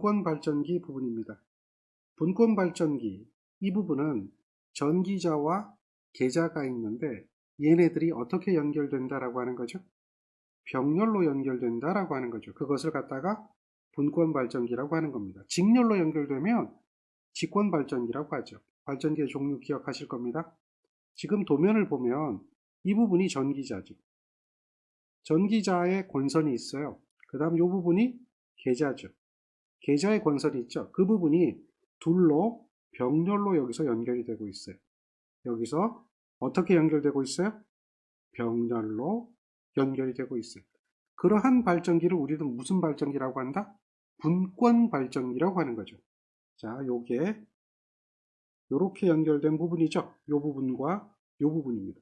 분권 발전기 부분입니다. 분권 발전기, 이 부분은 전기자와 계자가 있는데 얘네들이 어떻게 연결된다라고 하는 거죠? 병렬로 연결된다라고 하는 거죠. 그것을 갖다가 분권 발전기라고 하는 겁니다. 직렬로 연결되면 직권 발전기라고 하죠. 발전기의 종류 기억하실 겁니다. 지금 도면을 보면 이 부분이 전기자죠. 전기자의 권선이 있어요. 그 다음 이 부분이 계자죠. 계자의 권선이 있죠. 그 부분이 둘로 병렬로 여기서 연결이 되고 있어요. 여기서 어떻게 연결되고 있어요? 병렬로 연결이 되고 있어요. 그러한 발전기를 우리도 무슨 발전기라고 한다? 분권 발전기라고 하는 거죠. 자, 요게 요렇게 연결된 부분이죠. 요 부분과 요 부분입니다.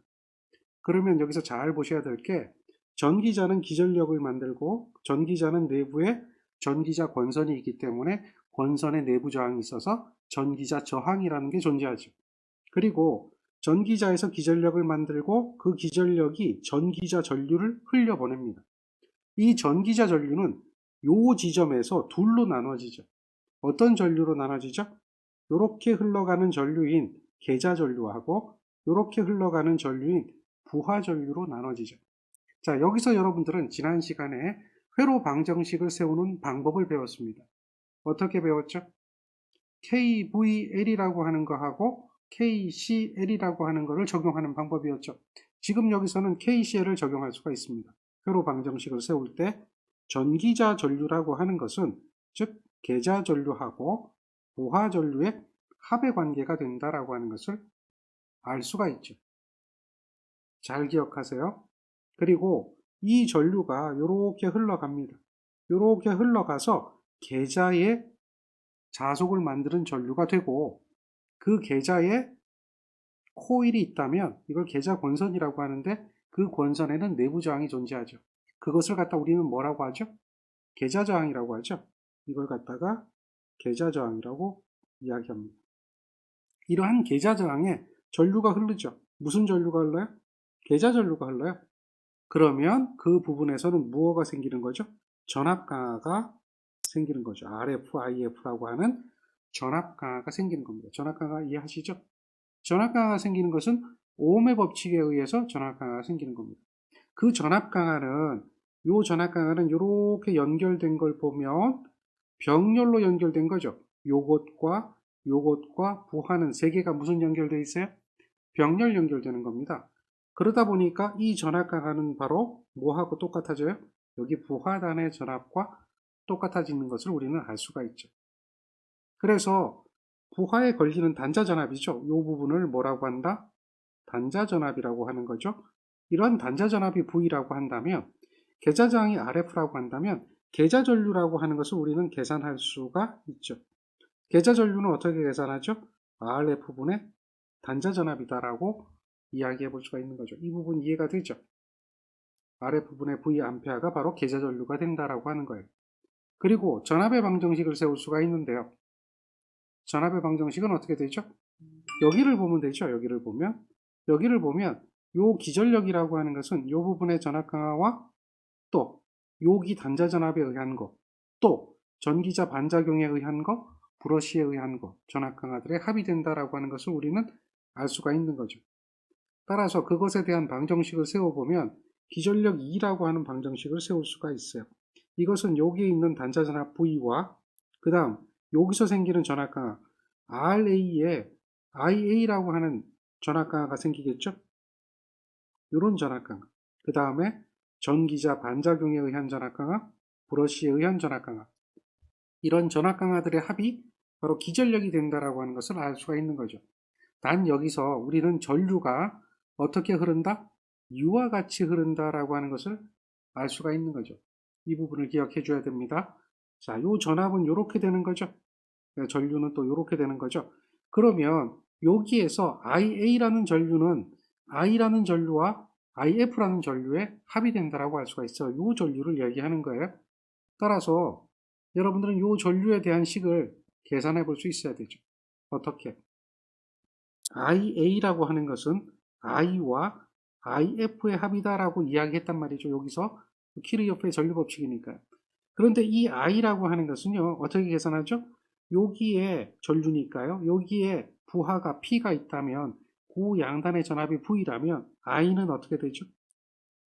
그러면 여기서 잘 보셔야 될 게 전기자는 기전력을 만들고 전기자는 내부에 전기자 권선이 있기 때문에 권선의 내부 저항이 있어서 전기자 저항이라는 게 존재하죠. 그리고 전기자에서 기전력을 만들고 그 기전력이 전기자 전류를 흘려보냅니다. 이 전기자 전류는 요 지점에서 둘로 나눠지죠. 어떤 전류로 나눠지죠? 이렇게 흘러가는 전류인 계자 전류하고 이렇게 흘러가는 전류인 부하 전류로 나눠지죠. 자, 여기서 여러분들은 지난 시간에 회로 방정식을 세우는 방법을 배웠습니다. 어떻게 배웠죠? KVL이라고 하는 거하고 KCL이라고 하는 거를 적용하는 방법이었죠. 지금 여기서는 KCL을 적용할 수가 있습니다. 회로 방정식을 세울 때 전기자 전류라고 하는 것은 즉 계자 전류하고 부하 전류의 합의 관계가 된다라고 하는 것을 알 수가 있죠. 잘 기억하세요. 그리고 이 전류가 이렇게 흘러갑니다. 이렇게 흘러가서 계자의 자속을 만드는 전류가 되고 그 계자에 코일이 있다면 이걸 계자 권선이라고 하는데 그 권선에는 내부 저항이 존재하죠. 그것을 갖다 우리는 뭐라고 하죠? 계자 저항이라고 하죠. 이걸 갖다가 계자 저항이라고 이야기합니다. 이러한 계자 저항에 전류가 흐르죠. 무슨 전류가 흘러요? 계자 전류가 흘러요. 그러면 그 부분에서는 무엇가 생기는 거죠? 전압 강화가 생기는 거죠. RF-IF라고 하는 전압 강화가 생기는 겁니다. 전압 강화 이해하시죠? 전압 강화가 생기는 것은 오음의 법칙에 의해서 전압 강화가 생기는 겁니다. 그 전압 강화는 전압 강화는 이렇게 연결된 걸 보면 병렬로 연결된 거죠. 요것과 부하는 세 개가 무슨 연결되어 있어요? 병렬 연결되는 겁니다. 그러다 보니까 이 전압 강화는 바로 뭐하고 똑같아져요? 여기 부하단의 전압과 똑같아지는 것을 우리는 알 수가 있죠. 그래서 부하에 걸리는 단자 전압이죠. 이 부분을 뭐라고 한다? 단자 전압이라고 하는 거죠. 이런 단자 전압이 V라고 한다면 계자 저항이 RF라고 한다면 계자 전류라고 하는 것을 우리는 계산할 수가 있죠. 계자 전류는 어떻게 계산하죠? RF분의 단자 전압이다라고 이야기해 볼 수가 있는 거죠. 이 부분 이해가 되죠? RF분의 V 암페어가 바로 계자 전류가 된다라고 하는 거예요. 그리고 전압의 방정식을 세울 수가 있는데요. 전압의 방정식은 어떻게 되죠? 여기를 보면 되죠. 여기를 보면 요 기전력이라고 하는 것은 요 부분의 전압 강화와 또 요기 단자 전압에 의한 거, 또 전기자 반작용에 의한 거, 브러쉬에 의한 거, 전압 강화들의 합이 된다라고 하는 것을 우리는 알 수가 있는 거죠. 따라서 그것에 대한 방정식을 세워보면 기전력 2라고 하는 방정식을 세울 수가 있어요. 이것은 여기에 있는 단자 전압 V와 그 다음 여기서 생기는 전압 강화 RA에 IA라고 하는 전압 강화가 생기겠죠? 이런 전압 강화. 그 다음에 전기자 반작용에 의한 전압 강화, 브러쉬에 의한 전압 강화. 이런 전압 강화들의 합이 바로 기전력이 된다라고 하는 것을 알 수가 있는 거죠. 단 여기서 우리는 전류가 어떻게 흐른다? 이와 같이 흐른다라고 하는 것을 알 수가 있는 거죠. 이 부분을 기억해 줘야 됩니다. 자, 요 전압은 이렇게 되는 거죠. 전류는 또 이렇게 되는 거죠. 그러면 여기에서 IA라는 전류는 I라는 전류와 IF라는 전류에 합이 된다라고 할 수가 있어요. 이 전류를 얘기하는 거예요. 따라서 여러분들은 이 전류에 대한 식을 계산해 볼 수 있어야 되죠. 어떻게? IA라고 하는 것은 I와 IF의 합이다라고 이야기했단 말이죠. 여기서 키르요프의 전류 법칙이니까요. 그런데 이 I라고 하는 것은요, 어떻게 계산하죠? 여기에 전류니까요. 여기에 부하가 P가 있다면 그 양단의 전압이 V라면 I는 어떻게 되죠?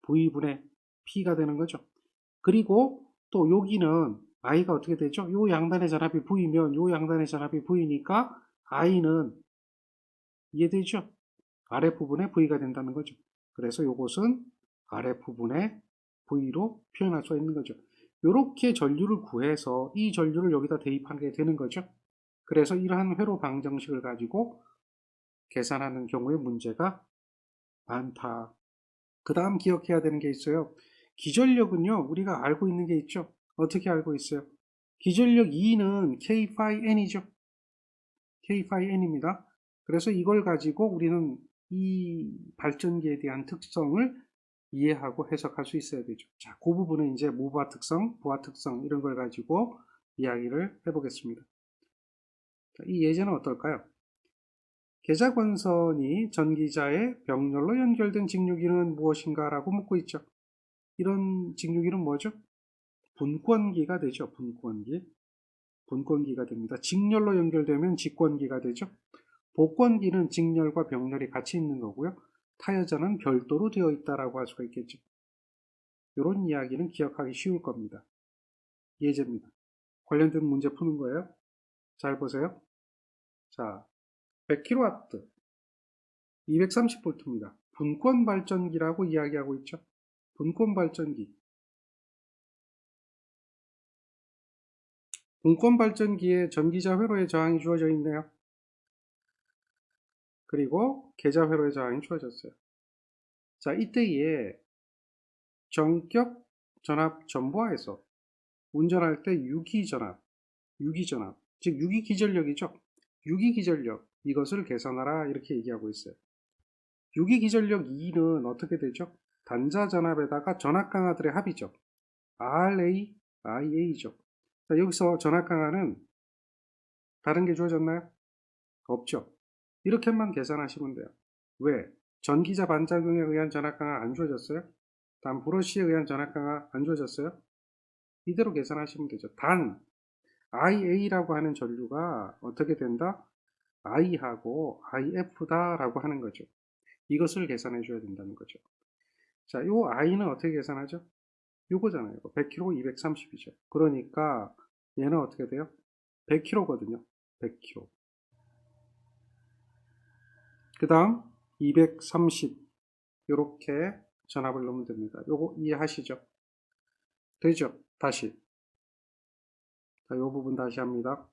V분의 P가 되는 거죠. 그리고 또 여기는 I가 어떻게 되죠? 요 양단의 전압이 V면 요 양단의 전압이 V니까 I는 이해되죠? 아랫부분에 V가 된다는 거죠. 그래서 요것은 아랫부분에 V로 표현할 수 있는 거죠. 이렇게 전류를 구해서 이 전류를 여기다 대입하게 되는 거죠. 그래서 이러한 회로 방정식을 가지고 계산하는 경우에 문제가 많다. 그 다음 기억해야 되는 게 있어요. 기전력은요, 우리가 알고 있는 게 있죠. 어떻게 알고 있어요? 기전력 E는 K 파이 N이죠. K 파이 N입니다. 그래서 이걸 가지고 우리는 이 발전기에 대한 특성을 이해하고 해석할 수 있어야 되죠. 자, 그 부분은 이제 무부하 특성, 부하 특성 이런 걸 가지고 이야기를 해보겠습니다. 자, 이 예제는 어떨까요? 계좌권선이 전기자의 병렬로 연결된 직류기는 무엇인가 라고 묻고 있죠. 이런 직류기는 뭐죠? 분권기가 되죠. 분권기. 분권기가 됩니다. 직렬로 연결되면 직권기가 되죠. 복권기는 직렬과 병렬이 같이 있는 거고요. 타여자는 별도로 되어 있다라고 할 수가 있겠죠. 이런 이야기는 기억하기 쉬울 겁니다. 예제입니다. 관련된 문제 푸는 거예요. 잘 보세요. 자, 100kW, 230V입니다. 분권 발전기라고 이야기하고 있죠. 분권 발전기. 분권 발전기에 전기자 회로의 저항이 주어져 있네요. 그리고 계좌 회로의 저항이 주어졌어요. 자, 이때에 전격 전압 전부하에서 운전할 때 유기전압, 즉 유기기전력이죠. 유기기전력, 이것을 계산하라 이렇게 얘기하고 있어요. 유기기전력 E는 어떻게 되죠? 단자 전압에다가 전압 강화들의 합이죠. RA, IA죠. 자, 여기서 전압 강화는 다른 게 주어졌나요? 없죠. 이렇게만 계산하시면 돼요. 왜? 전기자 반작용에 의한 전압 강화 안 주어졌어요? 단 브러쉬에 의한 전압 강화 안 주어졌어요? 이대로 계산하시면 되죠. 단 IA라고 하는 전류가 어떻게 된다? I하고 IF다 라고 하는 거죠. 이것을 계산해 줘야 된다는 거죠. 자, 요 I는 어떻게 계산하죠? 요거잖아요. 100kg 230이죠. 그러니까 얘는 어떻게 돼요? 100kg거든요. 100kg. 그 다음 230 요렇게 전압을 넣으면 됩니다. 요거 이해하시죠? 되죠? 다시. 자, 요 부분 다시 합니다.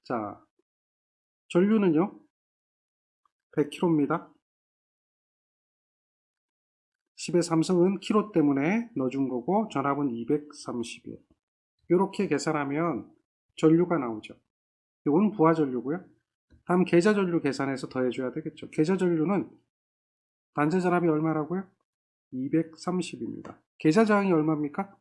자, 전류는요. 100kg입니다. 10의 삼성은 kg 때문에 넣어준 거고 전압은 230이에요. 이렇게 계산하면 전류가 나오죠. 이건 부하 전류고요. 다음 계좌 전류 계산해서 더해줘야 되겠죠. 계좌 전류는 단자 전압이 얼마라고요? 230입니다. 계좌 저항이 얼마입니까?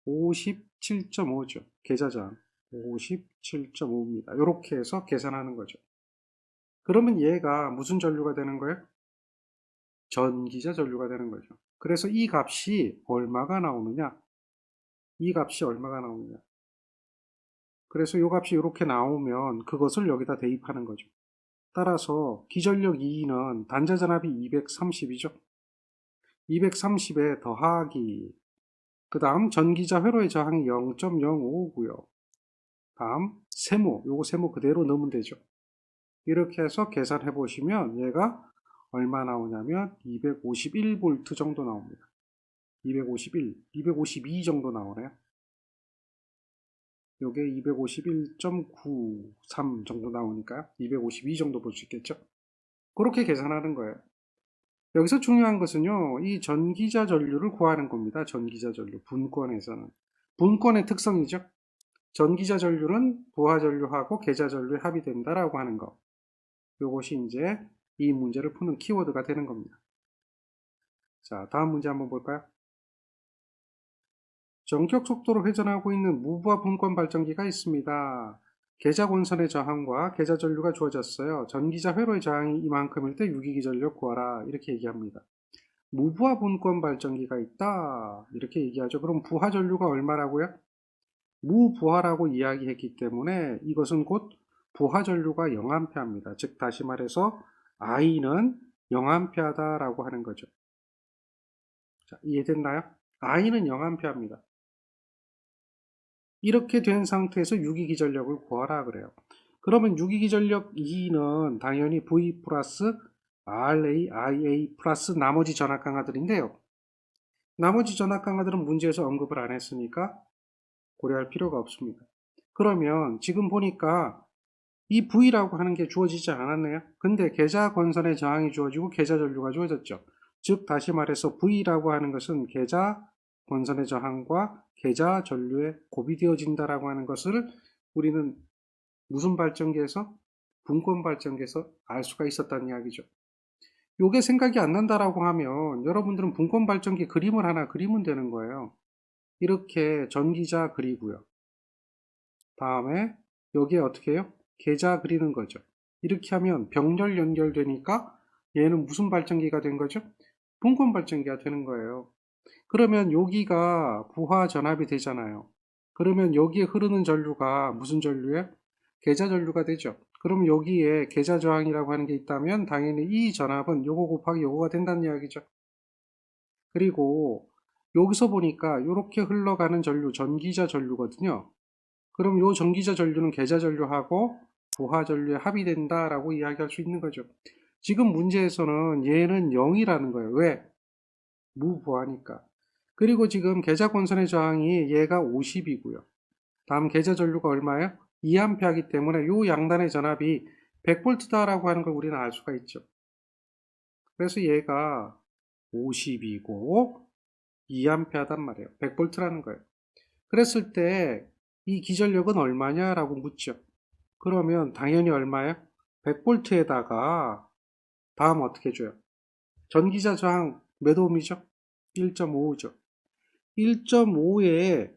57.5죠. 계좌 저항 57.5입니다. 이렇게 해서 계산하는 거죠. 그러면 얘가 무슨 전류가 되는 거예요? 전기자 전류가 되는 거죠. 그래서 이 값이 얼마가 나오느냐? 이 값이 얼마가 나오느냐? 그래서 이 값이 이렇게 나오면 그것을 여기다 대입하는 거죠. 따라서 기전력 2는 단자 전압이 230이죠. 230에 더하기 그 다음 전기자 회로의 저항이 0.055고요. 다음 세모, 요거 세모 그대로 넣으면 되죠. 이렇게 해서 계산해 보시면 얘가 얼마 나오냐면 251V 정도 나옵니다. 251, 252 정도 나오네요. 요게 251.93 정도 나오니까 252 정도 볼 수 있겠죠. 그렇게 계산하는 거예요. 여기서 중요한 것은요, 이 전기자 전류를 구하는 겁니다. 전기자 전류, 분권에서는. 분권의 특성이죠. 전기자 전류는 부하 전류하고 계좌 전류의 합이 된다라고 하는 거. 요것이 이제 이 문제를 푸는 키워드가 되는 겁니다. 자, 다음 문제 한번 볼까요? 전격 속도로 회전하고 있는 무부하 분권 발전기가 있습니다. 계좌 권선의 저항과 계좌 전류가 주어졌어요. 전기자 회로의 저항이 이만큼일 때 유기기 전력 구하라 이렇게 얘기합니다. 무부하 분권 발전기가 있다. 이렇게 얘기하죠. 그럼 부하 전류가 얼마라고요? 무부하라고 이야기했기 때문에 이것은 곧 부하 전류가 0A입니다. 즉 다시 말해서 I는 0A다라고 하는 거죠. 자, 이해됐나요? I는 0A입니다. 이렇게 된 상태에서 유기기전력을 구하라 그래요. 그러면 유기기전력 E는 당연히 V 플러스 RA, IA 플러스 나머지 전압 강화들인데요. 나머지 전압 강화들은 문제에서 언급을 안 했으니까 고려할 필요가 없습니다. 그러면 지금 보니까 이 V라고 하는 게 주어지지 않았네요. 근데 계좌 권선의 저항이 주어지고 계좌 전류가 주어졌죠. 즉 다시 말해서 V라고 하는 것은 계좌 권선의 저항과 계좌 전류에 고비되어진다라고 하는 것을 우리는 무슨 발전기에서? 분권 발전기에서 알 수가 있었다는 이야기죠. 요게 생각이 안 난다라고 하면 여러분들은 분권 발전기 그림을 하나 그리면 되는 거예요. 이렇게 전기자 그리고요. 다음에 여기에 어떻게 해요? 계좌 그리는 거죠. 이렇게 하면 병렬 연결되니까 얘는 무슨 발전기가 된 거죠? 분권 발전기가 되는 거예요. 그러면 여기가 부하 전압이 되잖아요. 그러면 여기에 흐르는 전류가 무슨 전류예요? 계좌 전류가 되죠. 그럼 여기에 계좌 저항이라고 하는 게 있다면 당연히 이 전압은 요거 곱하기 요거가 된다는 이야기죠. 그리고 여기서 보니까 이렇게 흘러가는 전류, 전기자 전류거든요. 그럼 요 전기자 전류는 계좌 전류하고 부하 전류에 합의된다라고 이야기할 수 있는 거죠. 지금 문제에서는 얘는 0이라는 거예요. 왜? 무부하니까. 그리고 지금 계좌 권선의 저항이 얘가 50이고요. 다음 계좌 전류가 얼마예요? 2A이기 때문에 요 양단의 전압이 100V다라고 하는 걸 우리는 알 수가 있죠. 그래서 얘가 50이고 2A단 말이에요. 100V라는 거예요. 그랬을 때 이 기전력은 얼마냐라고 묻죠. 그러면 당연히 얼마예요? 100V에다가 다음 어떻게 줘요? 전기자 저항 몇 ohm이죠? 1.5죠. 1.5에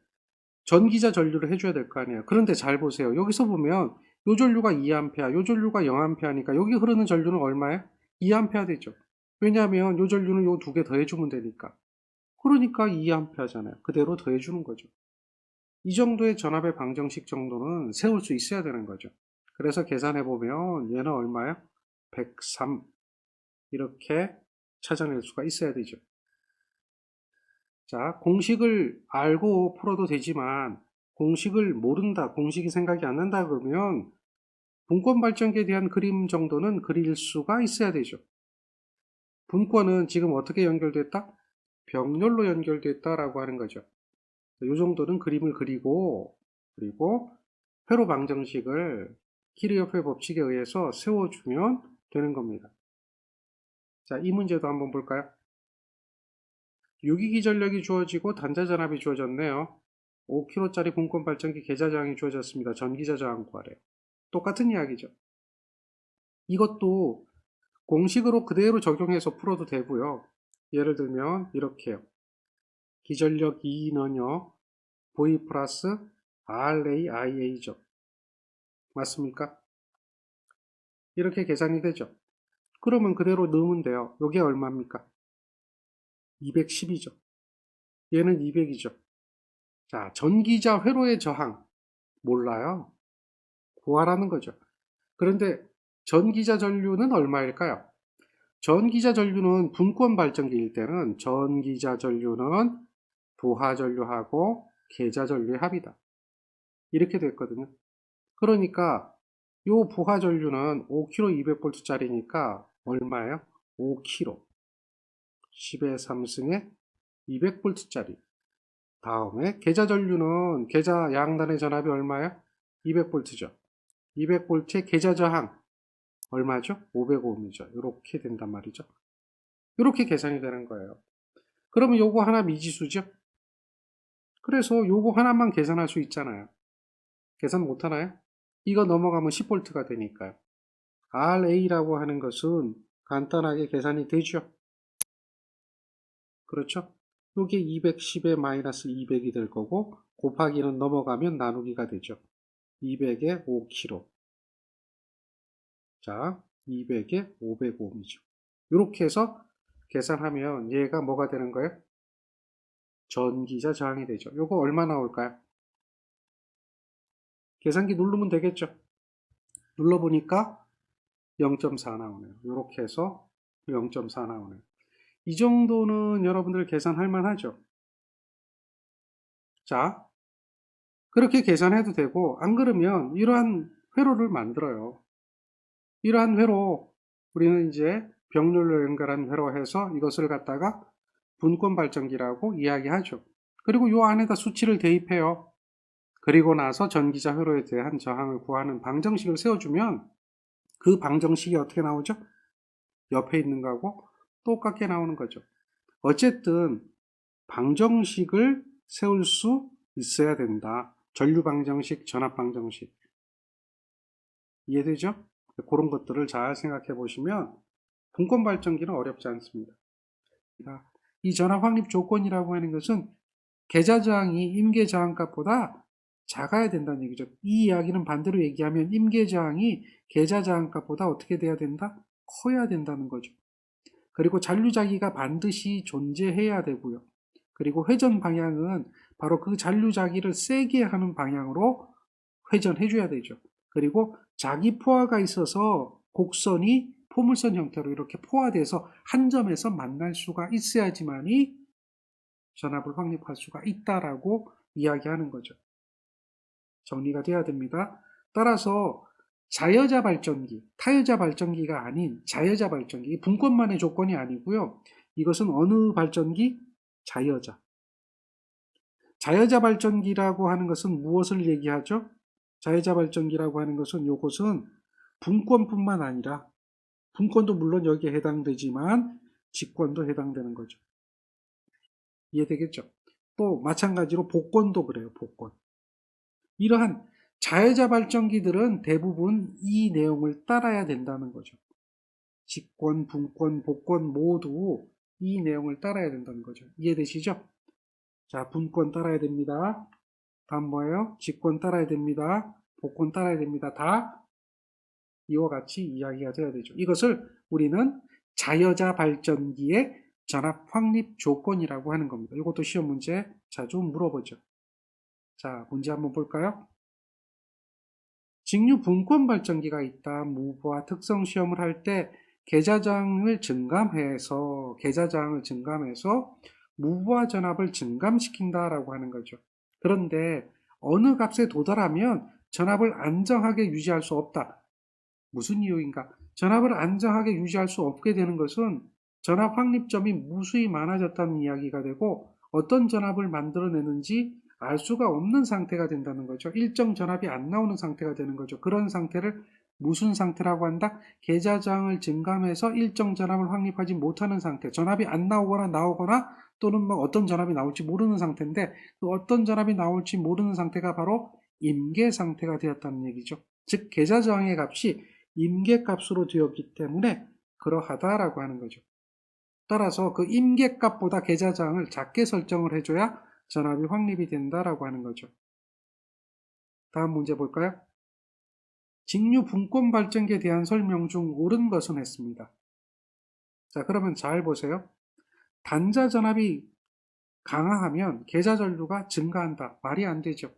전기자 전류를 해줘야 될 거 아니에요. 그런데 잘 보세요. 여기서 보면 요 전류가 2A, 요 전류가 0A니까 여기 흐르는 전류는 얼마예요? 2A 되죠. 왜냐하면 요 전류는 요 두 개 더해주면 되니까. 그러니까 2A잖아요. 그대로 더해주는 거죠. 이 정도의 전압의 방정식 정도는 세울 수 있어야 되는 거죠. 그래서 계산해보면 얘는 얼마예요? 103 이렇게 찾아낼 수가 있어야 되죠. 자, 공식을 알고 풀어도 되지만 공식을 모른다, 공식이 생각이 안 난다 그러면 분권 발전기에 대한 그림 정도는 그릴 수가 있어야 되죠. 분권은 지금 어떻게 연결됐다? 병렬로 연결됐다라고 하는 거죠. 이 정도는 그림을 그리고 회로 방정식을 키르요프의 법칙에 의해서 세워주면 되는 겁니다. 자, 이 문제도 한번 볼까요? 유기기 전력이 주어지고 단자 전압이 주어졌네요. 5kg짜리 분권 발전기 계좌 저항이 주어졌습니다. 전기자 저항 구하래요. 똑같은 이야기죠. 이것도 공식으로 그대로 적용해서 풀어도 되고요. 예를 들면 이렇게요. 기전력 E는요. V 플러스 RA, IA죠. 맞습니까? 이렇게 계산이 되죠. 그러면 그대로 넣으면 돼요. 이게 얼마입니까? 210이죠. 얘는 200이죠. 자, 전기자 회로의 저항 몰라요. 구하라는 거죠. 그런데 전기자 전류는 얼마일까요? 전기자 전류는 분권 발전기일 때는 전기자 전류는 부하 전류하고 계좌 전류의 합이다. 이렇게 됐거든요. 그러니까 요 부하 전류는 5kg 200V짜리니까 얼마예요? 5kg 10의 3승에 200V짜리. 다음에 계좌 전류는 계좌 양단의 전압이 얼마예요? 200V죠. 200V의 계좌 저항 얼마죠? 500ohm이죠. 이렇게 된단 말이죠. 이렇게 계산이 되는 거예요. 그러면 요거 하나 미지수죠? 그래서 요거 하나만 계산할 수 있잖아요. 계산 못 하나요? 이거 넘어가면 10V가 되니까요. RA라고 하는 것은 간단하게 계산이 되죠. 그렇죠? 요게 210에 마이너스 200이 될 거고 곱하기는 넘어가면 나누기가 되죠. 200에 5kg. 자, 200에 505이죠. 이렇게 해서 계산하면 얘가 뭐가 되는 거예요? 전기자 저항이 되죠. 요거 얼마 나올까요? 계산기 누르면 되겠죠. 눌러보니까 0.4 나오네요. 이렇게 해서 0.4 나오네요. 이 정도는 여러분들 계산할 만하죠. 자, 그렇게 계산해도 되고, 안 그러면 이러한 회로를 만들어요. 이러한 회로, 우리는 이제 병렬로 연결한 회로 해서 이것을 갖다가 분권 발전기라고 이야기하죠. 그리고 이 안에다 수치를 대입해요. 그리고 나서 전기자 회로에 대한 저항을 구하는 방정식을 세워주면 그 방정식이 어떻게 나오죠? 옆에 있는 거하고 똑같게 나오는 거죠. 어쨌든 방정식을 세울 수 있어야 된다. 전류 방정식, 전압 방정식. 이해되죠? 그런 것들을 잘 생각해 보시면 분권 발전기는 어렵지 않습니다. 이 전압 확립 조건이라고 하는 것은 계자 저항이 임계 저항값보다 작아야 된다는 얘기죠. 이 이야기는 반대로 얘기하면 임계 저항이 계자 저항값보다 어떻게 돼야 된다? 커야 된다는 거죠. 그리고 잔류자기가 반드시 존재해야 되고요. 그리고 회전 방향은 바로 그 잔류자기를 세게 하는 방향으로 회전해줘야 되죠. 그리고 자기 포화가 있어서 곡선이 포물선 형태로 이렇게 포화돼서 한 점에서 만날 수가 있어야지만이 전압을 확립할 수가 있다라고 이야기하는 거죠. 정리가 돼야 됩니다. 따라서 자여자 발전기, 타여자 발전기가 아닌 자여자 발전기, 분권만의 조건이 아니고요. 이것은 어느 발전기? 자여자. 자여자 발전기라고 하는 것은 무엇을 얘기하죠? 자여자 발전기라고 하는 것은 이것은 분권뿐만 아니라 분권도 물론 여기에 해당되지만 직권도 해당되는 거죠. 이해되겠죠? 또 마찬가지로 복권도 그래요. 복권. 이러한 자여자 발전기들은 대부분 이 내용을 따라야 된다는 거죠. 직권, 분권, 복권 모두 이 내용을 따라야 된다는 거죠. 이해되시죠? 자, 분권 따라야 됩니다. 다음 뭐예요? 직권 따라야 됩니다. 복권 따라야 됩니다. 다 이와 같이 이야기가 되어야 되죠. 이것을 우리는 자여자 발전기의 전압 확립 조건이라고 하는 겁니다. 이것도 시험 문제 자주 물어보죠. 자, 문제 한번 볼까요? 직류 분권 발전기가 있다. 무브와 특성 시험을 할 때 계자장을 증감해서 무브와 전압을 증감시킨다라고 하는 거죠. 그런데 어느 값에 도달하면 전압을 안정하게 유지할 수 없다. 무슨 이유인가? 전압을 안정하게 유지할 수 없게 되는 것은 전압 확립점이 무수히 많아졌다는 이야기가 되고 어떤 전압을 만들어내는지 알 수가 없는 상태가 된다는 거죠. 일정 전압이 안 나오는 상태가 되는 거죠. 그런 상태를 무슨 상태라고 한다? 계자장을 증감해서 일정 전압을 확립하지 못하는 상태. 전압이 안 나오거나 나오거나 또는 뭐 어떤 전압이 나올지 모르는 상태인데 그 어떤 전압이 나올지 모르는 상태가 바로 임계 상태가 되었다는 얘기죠. 즉 계자저항의 값이 임계값으로 되었기 때문에 그러하다라고 하는 거죠. 따라서 그 임계값보다 계자저항을 작게 설정을 해줘야 전압이 확립이 된다라고 하는 거죠. 다음 문제 볼까요? 직류 분권 발전기에 대한 설명 중 옳은 것은 했습니다. 자, 그러면 잘 보세요. 단자 전압이 강화하면 계자 전류가 증가한다. 말이 안 되죠.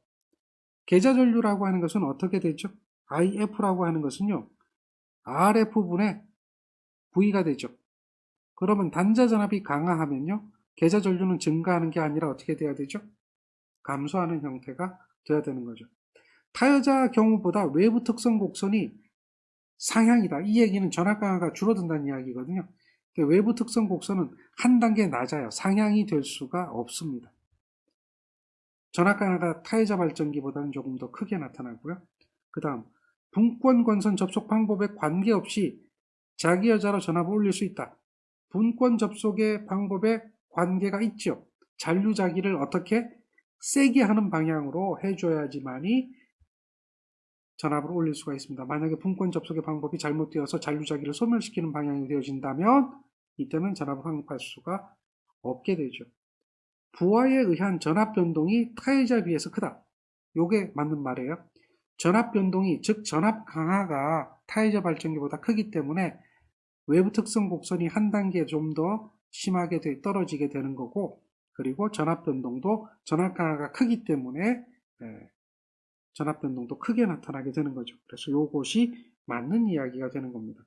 계자 전류라고 하는 것은 어떻게 되죠? IF라고 하는 것은요. RF분의 V가 되죠. 그러면 단자 전압이 강화하면요. 계자 전류는 증가하는 게 아니라 어떻게 돼야 되죠? 감소하는 형태가 돼야 되는 거죠. 타여자 경우보다 외부 특성 곡선이 상향이다. 이 얘기는 전압 강화가 줄어든다는 이야기거든요. 외부 특성 곡선은 한 단계 낮아요. 상향이 될 수가 없습니다. 전압 강화가 타여자 발전기보다는 조금 더 크게 나타나고요. 그 다음 분권 권선 접속 방법에 관계없이 자기여자로 전압을 올릴 수 있다. 분권 접속의 방법에 관계가 있죠. 잔류자기를 어떻게 세게 하는 방향으로 해줘야지만이 전압을 올릴 수가 있습니다. 만약에 분권 접속의 방법이 잘못되어서 잔류자기를 소멸시키는 방향이 되어진다면 이때는 전압을 확립할 수가 없게 되죠. 부하에 의한 전압 변동이 타여자에 비해서 크다. 요게 맞는 말이에요. 전압 변동이 즉 전압 강화가 타여자 발전기보다 크기 때문에 외부 특성 곡선이 한 단계 좀 더 심하게 떨어지게 되는 거고, 그리고 전압 변동도 전압 강화가 크기 때문에 전압 변동도 크게 나타나게 되는 거죠. 그래서 요것이 맞는 이야기가 되는 겁니다.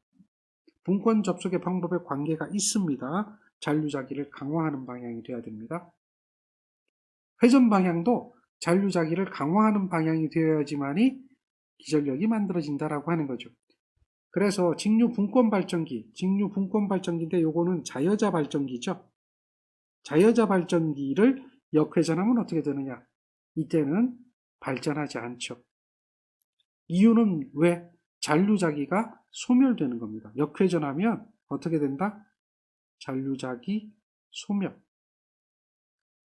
분권 접속의 방법에 관계가 있습니다. 잔류자기를 강화하는 방향이 돼야 됩니다. 회전 방향도 잔류자기를 강화하는 방향이 되어야지만이 기전력이 만들어진다라고 하는 거죠. 그래서 직류 분권 발전기인데 요거는 자여자 발전기죠. 자여자 발전기를 역회전하면 어떻게 되느냐? 이때는 발전하지 않죠. 이유는 왜? 잔류자기가 소멸되는 겁니다. 역회전하면 어떻게 된다? 잔류자기 소멸.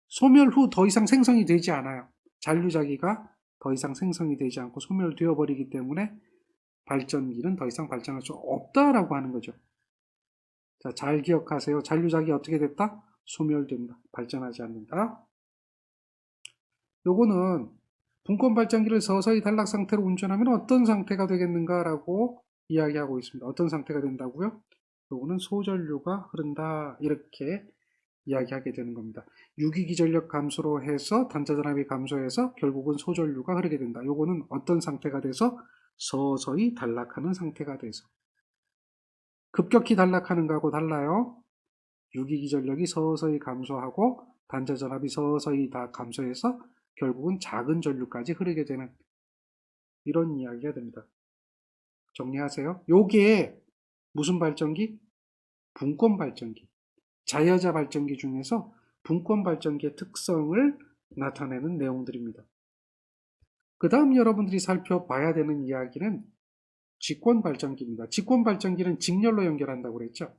소멸 후 더 이상 생성이 되지 않아요. 잔류자기가 더 이상 생성이 되지 않고 소멸되어 버리기 때문에 발전기는 더 이상 발전할 수 없다라고 하는 거죠. 자, 잘 기억하세요. 잔류자기 어떻게 됐다? 소멸된다. 발전하지 않는다. 요거는 분권 발전기를 서서히 단락 상태로 운전하면 어떤 상태가 되겠는가라고 이야기하고 있습니다. 어떤 상태가 된다고요? 요거는 소전류가 흐른다. 이렇게 이야기하게 되는 겁니다. 유기기전력 감소로 해서 단자전압이 감소해서 결국은 소전류가 흐르게 된다. 요거는 어떤 상태가 돼서 서서히 단락하는 상태가 돼서 급격히 단락하는 거하고 달라요. 유기기전력이 서서히 감소하고 단자전압이 서서히 다 감소해서 결국은 작은 전류까지 흐르게 되는 이런 이야기가 됩니다. 정리하세요. 요게 무슨 발전기? 분권 발전기. 자여자 발전기 중에서 분권 발전기의 특성을 나타내는 내용들입니다. 그 다음 여러분들이 살펴봐야 되는 이야기는 직권 발전기입니다. 직권 발전기는 직렬로 연결한다고 그랬죠.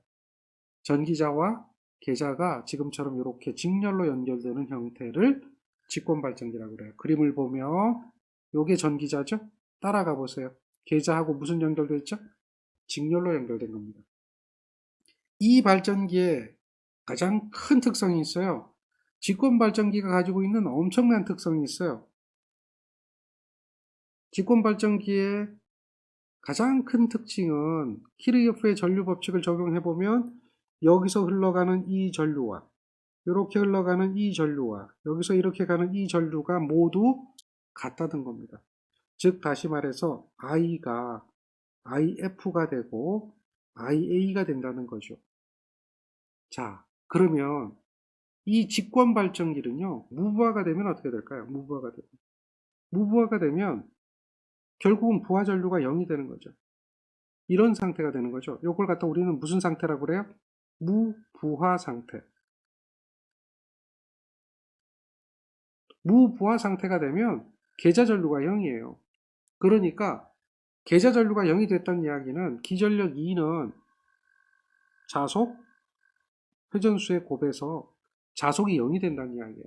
전기자와 계자가 지금처럼 이렇게 직렬로 연결되는 형태를 직권 발전기라고 그래요. 그림을 보면 요게 전기자죠. 따라가 보세요. 계자하고 무슨 연결되어 있죠? 직렬로 연결된 겁니다. 이 발전기의 가장 큰 특성이 있어요. 직권 발전기가 가지고 있는 엄청난 특성이 있어요. 직권 발전기의 가장 큰 특징은 키르요프의 전류 법칙을 적용해 보면 여기서 흘러가는 이 전류와 이렇게 흘러가는 이 전류와 여기서 이렇게 가는 이 전류가 모두 같다는 겁니다. 즉 다시 말해서 I가 IF가 되고 IA가 된다는 거죠. 자, 그러면 이 직권 발전기는요, 무부하가 되면 어떻게 될까요? 무부하가 되면 결국은 부하 전류가 0이 되는 거죠. 이런 상태가 되는 거죠. 이걸 갖다 우리는 무슨 상태라고 그래요? 무부하 상태. 무부하 상태가 되면 계자 전류가 0이에요. 그러니까 계자 전류가 0이 됐다는 이야기는 기전력 2는 자속 회전수의 곱해서 자속이 0이 된다는 이야기예요.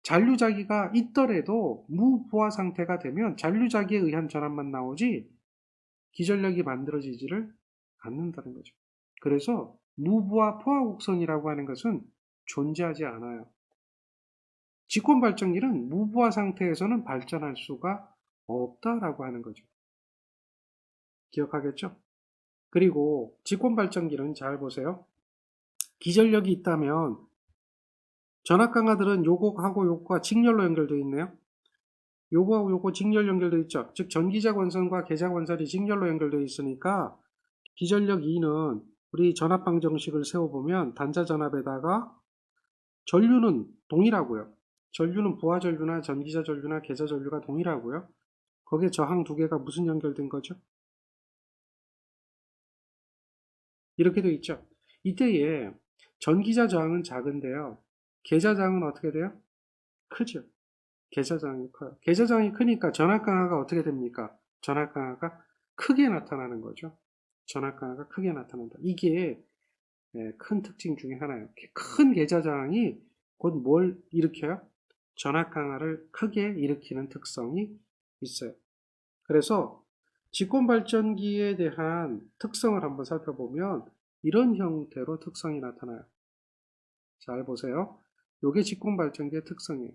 잔류자기가 있더라도 무부하 상태가 되면 잔류자기에 의한 전압만 나오지 기전력이 만들어지지를 않는다는 거죠. 그래서 무부하 포화 곡선이라고 하는 것은 존재하지 않아요. 직권 발전기는 무부하 상태에서는 발전할 수가 없다라고 하는 거죠. 기억하겠죠? 그리고 직권 발전기는 잘 보세요. 기전력이 있다면 전압 강화들은 요거하고 요거가 직렬로 연결되어 있네요. 요거하고 요거 직렬 연결되어 있죠. 즉 전기자 권선과 계자 권선이 직렬로 연결되어 있으니까 기전력 2는 우리 전압 방정식을 세워보면 단자 전압에다가 전류는 동일하고요. 전류는 부하 전류나 전기자 전류나 계자 전류가 동일하고요. 거기에 저항 두 개가 무슨 연결된 거죠? 이렇게 되어 있죠. 이때에 전기자 저항은 작은데요. 계자 저항은 어떻게 돼요? 크죠. 계자 저항이 커요. 계자 저항이 크니까 전압 강화가 어떻게 됩니까? 전압 강화가 크게 나타나는 거죠. 전압 강화가 크게 나타난다. 이게 큰 특징 중에 하나예요. 큰 계자 저항이 곧 뭘 일으켜요? 전압 강화를 크게 일으키는 특성이 있어요. 그래서 직권 발전기에 대한 특성을 한번 살펴보면 이런 형태로 특성이 나타나요. 잘 보세요. 이게 직권 발전기의 특성이에요.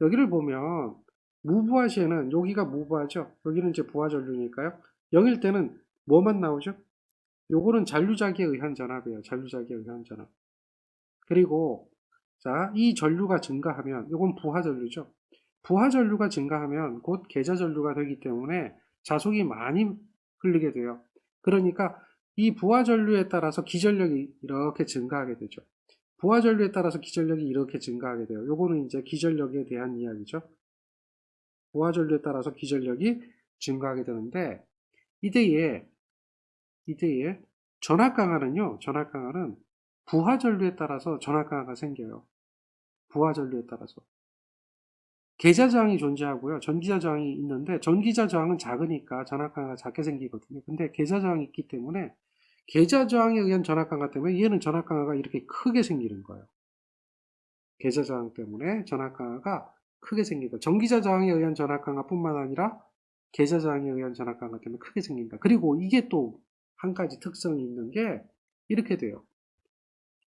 여기를 보면 무부하 시에는 여기가 무부하죠. 여기는 이제 부하 전류니까요. 0일 때는 뭐만 나오죠? 요거는 잔류자기에 의한 전압이에요. 잔류자기에 의한 전압. 그리고 자, 이 전류가 증가하면 요건 부하전류죠. 부하전류가 증가하면 곧 계좌전류가 되기 때문에 자속이 많이 흘리게 돼요. 그러니까 이 부하전류에 따라서 기전력이 이렇게 증가하게 되죠. 부하전류에 따라서 기전력이 이렇게 증가하게 돼요. 요거는 이제 기전력에 대한 이야기죠. 부하전류에 따라서 기전력이 증가하게 되는데 이때에 전압강화는 부하전류에 따라서 전압강화가 생겨요. 부하전류에 따라서. 계좌저항이 존재하고요. 전기자저항이 있는데 전기자저항은 작으니까 전압강화가 작게 생기거든요. 근데 계좌저항이 있기 때문에 계좌저항에 의한 전압강화 때문에 얘는 전압강화가 이렇게 크게 생기는 거예요. 계좌저항 때문에 전압강화가 크게 생긴다. 전기자저항에 의한 전압강화뿐만 아니라 계좌저항에 의한 전압강화 때문에 크게 생긴다. 그리고 이게 또 한 가지 특성이 있는 게 이렇게 돼요.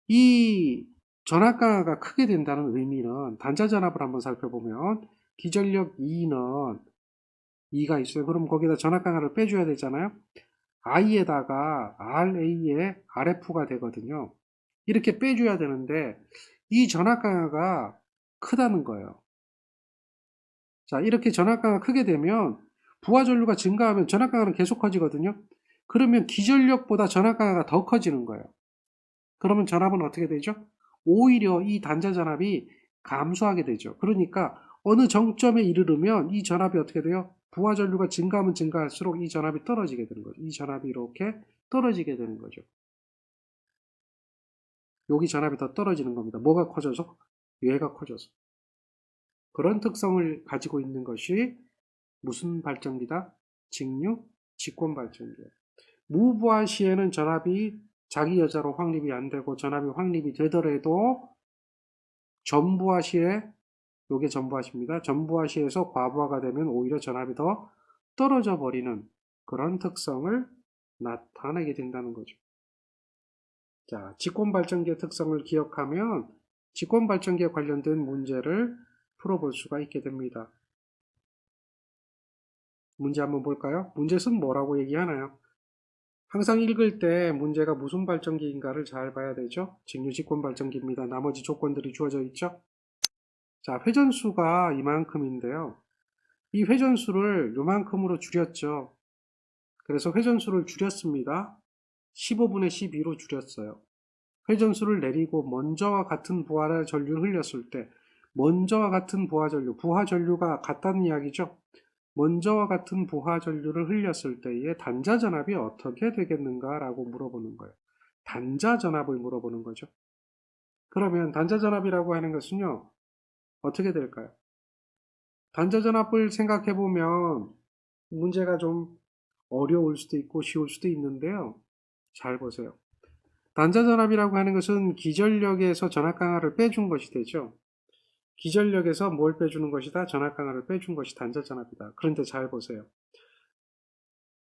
이 전압강화가 크게 된다는 의미는 단자전압을 한번 살펴보면 기전력 E는 2가 있어요. 그럼 거기다 전압강화를 빼줘야 되잖아요. I에다가 RA에 RF가 되거든요. 이렇게 빼줘야 되는데 이 전압강화가 크다는 거예요. 자, 이렇게 전압강화가 크게 되면 부하전류가 증가하면 전압강화는 계속 커지거든요. 그러면 기전력보다 전압강화가 더 커지는 거예요. 그러면 전압은 어떻게 되죠? 오히려 이 단자 전압이 감소하게 되죠. 그러니까 어느 정점에 이르르면 이 전압이 어떻게 돼요? 부하전류가 증가하면 증가할수록 이 전압이 떨어지게 되는 거죠. 이 전압이 이렇게 떨어지게 되는 거죠. 여기 전압이 더 떨어지는 겁니다. 뭐가 커져서? 얘가 커져서. 그런 특성을 가지고 있는 것이 무슨 발전기다? 직류, 직권 발전기예요. 무부하 시에는 전압이 자기 여자로 확립이 안 되고 전압이 확립이 되더라도 전부하 시에 요게 전부하 시입니다. 전부하 시에서 과부하가 되면 오히려 전압이 더 떨어져 버리는 그런 특성을 나타내게 된다는 거죠. 자, 직권발전기의 특성을 기억하면 직권발전기에 관련된 문제를 풀어볼 수가 있게 됩니다. 문제 한번 볼까요? 문제는 뭐라고 얘기하나요? 항상 읽을 때 문제가 무슨 발전기인가를 잘 봐야 되죠. 직류직권 발전기입니다. 나머지 조건들이 주어져 있죠. 자, 회전수가 이만큼인데요. 이 회전수를 요만큼으로 줄였죠. 그래서 회전수를 줄였습니다. 15분의 12로 줄였어요. 회전수를 내리고 먼저와 같은 부하 전류를 흘렸을 때 먼저와 같은 부하 전류가 같다는 이야기죠. 먼저와 같은 부하 전류를 흘렸을 때의 단자 전압이 어떻게 되겠는가라고 물어보는 거예요. 단자 전압을 물어보는 거죠. 그러면 단자 전압이라고 하는 것은요, 어떻게 될까요? 단자 전압을 생각해 보면 문제가 좀 어려울 수도 있고 쉬울 수도 있는데요. 잘 보세요. 단자 전압이라고 하는 것은 기전력에서 전압 강화를 빼준 것이 되죠. 기전력에서 뭘 빼주는 것이다? 전압 강화를 빼준 것이 단자 전압이다. 그런데 잘 보세요.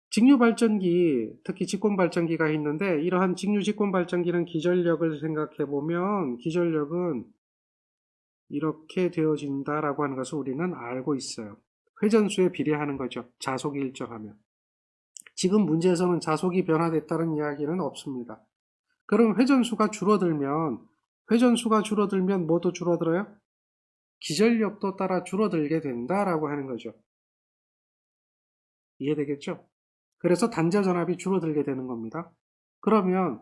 직류 발전기, 특히 직권 발전기가 있는데 이러한 직류 직권 발전기는 기전력을 생각해 보면 기전력은 이렇게 되어진다라고 하는 것을 우리는 알고 있어요. 회전수에 비례하는 거죠. 자속이 일정하면. 지금 문제에서는 자속이 변화됐다는 이야기는 없습니다. 그럼 회전수가 줄어들면 뭐도 줄어들어요? 기전력도 따라 줄어들게 된다라고 하는 거죠. 이해되겠죠? 그래서 단자 전압이 줄어들게 되는 겁니다. 그러면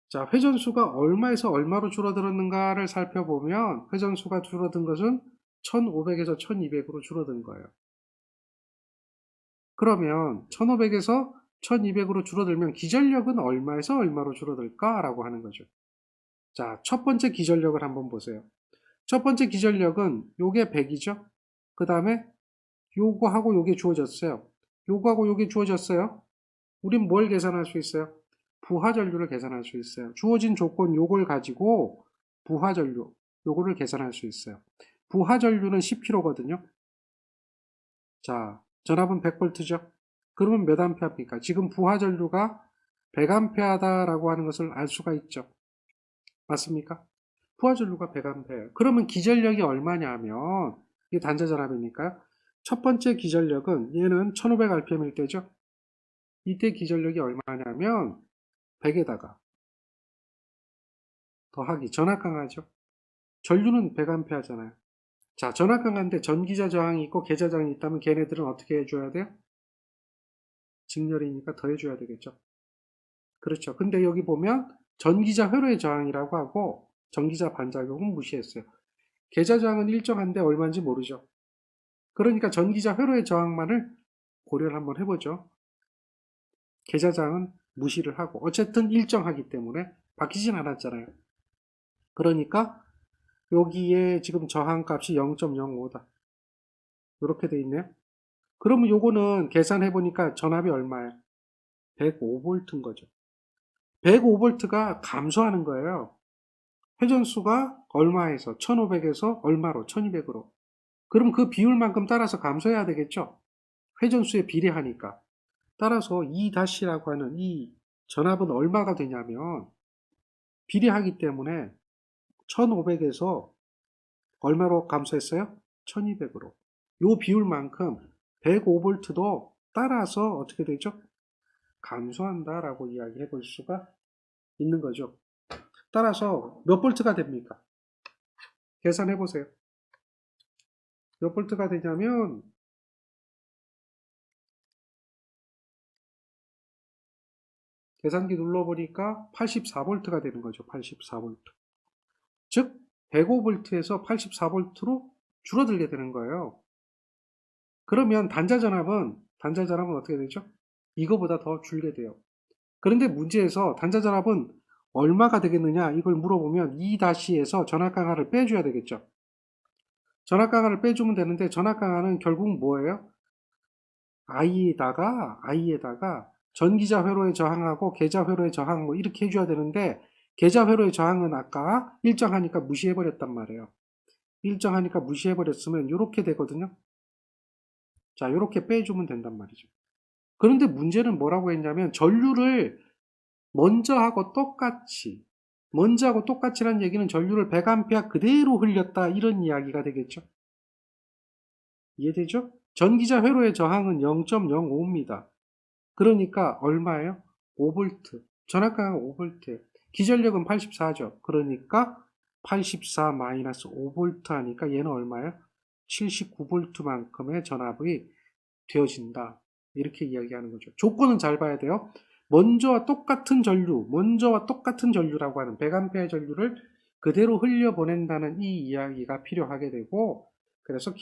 자, 회전수가 얼마에서 얼마로 줄어들었는가를 살펴보면 회전수가 줄어든 것은 1500에서 1200으로 줄어든 거예요. 그러면 1500에서 1200으로 줄어들면 기전력은 얼마에서 얼마로 줄어들까라고 하는 거죠. 자, 첫 번째 기전력을 한번 보세요. 첫 번째 기전력은 요게 100이죠. 그 다음에 요거하고 요게 주어졌어요. 요거하고 요게 주어졌어요. 우린 뭘 계산할 수 있어요? 부하전류를 계산할 수 있어요. 주어진 조건 요걸 가지고 부하전류 요거를 계산할 수 있어요. 부하전류는 10kg거든요. 자, 전압은 100V죠. 그러면 몇 암페어입니까? 지금 부하전류가 100A다라고 하는 것을 알 수가 있죠. 맞습니까? 부하전류가 100A. 그러면 기전력이 얼마냐면 이게 단자 전압이니까요. 첫 번째 기전력은 얘는 1500rpm일 때죠. 이때 기전력이 얼마냐면 100에다가 더하기 전압 강하죠. 전류는 100A 하잖아요. 자, 전압 강한데 전기자 저항이 있고 계자 저항이 있다면 걔네들은 어떻게 해줘야 돼요? 직렬이니까 더해줘야 되겠죠. 그렇죠. 근데 여기 보면 전기자 회로의 저항이라고 하고 전기자 반작용은 무시했어요. 계자 저항은 일정한데 얼마인지 모르죠. 그러니까 전기자 회로의 저항만을 고려를 한번 해보죠. 계자 저항은 무시를 하고 어쨌든 일정하기 때문에 바뀌진 않았잖아요. 그러니까 여기에 지금 저항값이 0.05다. 이렇게 돼 있네요. 그러면 요거는 계산해 보니까 전압이 얼마예요? 105V인 거죠. 105V가 감소하는 거예요. 회전수가 얼마에서 1500에서 얼마로 1200으로. 그럼 그 비율만큼 따라서 감소해야 되겠죠. 회전수에 비례하니까. 따라서 이 다시라고 하는 이 전압은 얼마가 되냐면 비례하기 때문에 1500에서 얼마로 감소했어요? 1200으로. 요 비율만큼 105V도 따라서 어떻게 되죠? 감소한다라고 이야기해 볼 수가 있는 거죠. 따라서 몇 볼트가 됩니까? 계산해 보세요. 몇 볼트가 되냐면 계산기 눌러보니까 84V가 되는 거죠. 84V. 즉 105V에서 84V로 줄어들게 되는 거예요. 그러면 단자전압은 어떻게 되죠? 이거보다 더 줄게 돼요. 그런데 문제에서 단자전압은 얼마가 되겠느냐 이걸 물어보면 이 다시에서 전압 강화를 빼줘야 되겠죠. 전압 강화를 빼주면 되는데 전압 강화는 결국 뭐예요? I에다가 전기자 회로에 저항하고 계자 회로에 저항 뭐 이렇게 해줘야 되는데 계자 회로의 저항은 아까 일정하니까 무시해버렸단 말이에요. 일정하니까 무시해버렸으면 이렇게 되거든요. 자, 이렇게 빼주면 된단 말이죠. 그런데 문제는 뭐라고 했냐면 전류를 먼저 하고 똑같이라는 얘기는 전류를 100A 그대로 흘렸다 이런 이야기가 되겠죠. 이해되죠? 전기자 회로의 저항은 0.05입니다. 그러니까 얼마예요? 5V. 전압강은 5V. 기전력은 84죠. 그러니까 84-5V 하니까 얘는 얼마예요? 79V만큼의 전압이 되어진다. 이렇게 이야기하는 거죠. 조건은 잘 봐야 돼요. 먼저와 똑같은 전류라고 하는 100A 전류를 그대로 흘려보낸다는 이 이야기가 필요하게 되고, 그래서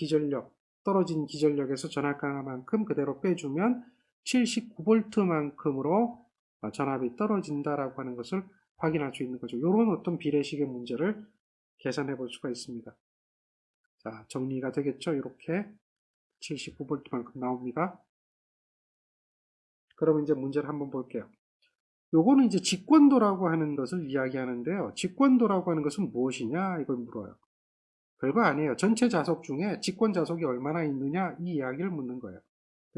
떨어진 기전력에서 전압 강화만큼 그대로 빼주면 79V만큼으로 전압이 떨어진다라고 하는 것을 확인할 수 있는 거죠. 이런 어떤 비례식의 문제를 계산해 볼 수가 있습니다. 자, 정리가 되겠죠? 이렇게 79V만큼 나옵니다. 그럼 이제 문제를 한번 볼게요. 요거는 이제 직권도라고 하는 것을 이야기하는데요. 직권도라고 하는 것은 무엇이냐? 이걸 물어요. 별거 아니에요. 전체 자속 중에 직권 자속이 얼마나 있느냐? 이 이야기를 묻는 거예요.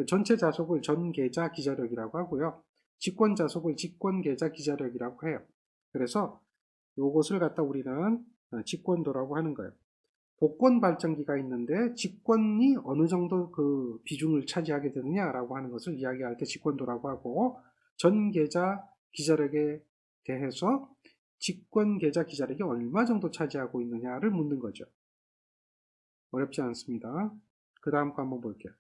전체 자속을 전계자 기자력이라고 하고요. 직권 자속을 직권계자 기자력이라고 해요. 그래서 요것을 갖다 우리는 직권도라고 하는 거예요. 복권 발전기가 있는데 직권이 어느 정도 그 비중을 차지하게 되느냐라고 하는 것을 이야기할 때 직권도라고 하고, 전계자 기자력에 대해서 직권계자 기자력이 얼마 정도 차지하고 있느냐를 묻는 거죠. 어렵지 않습니다. 그 다음 거 한번 볼게요.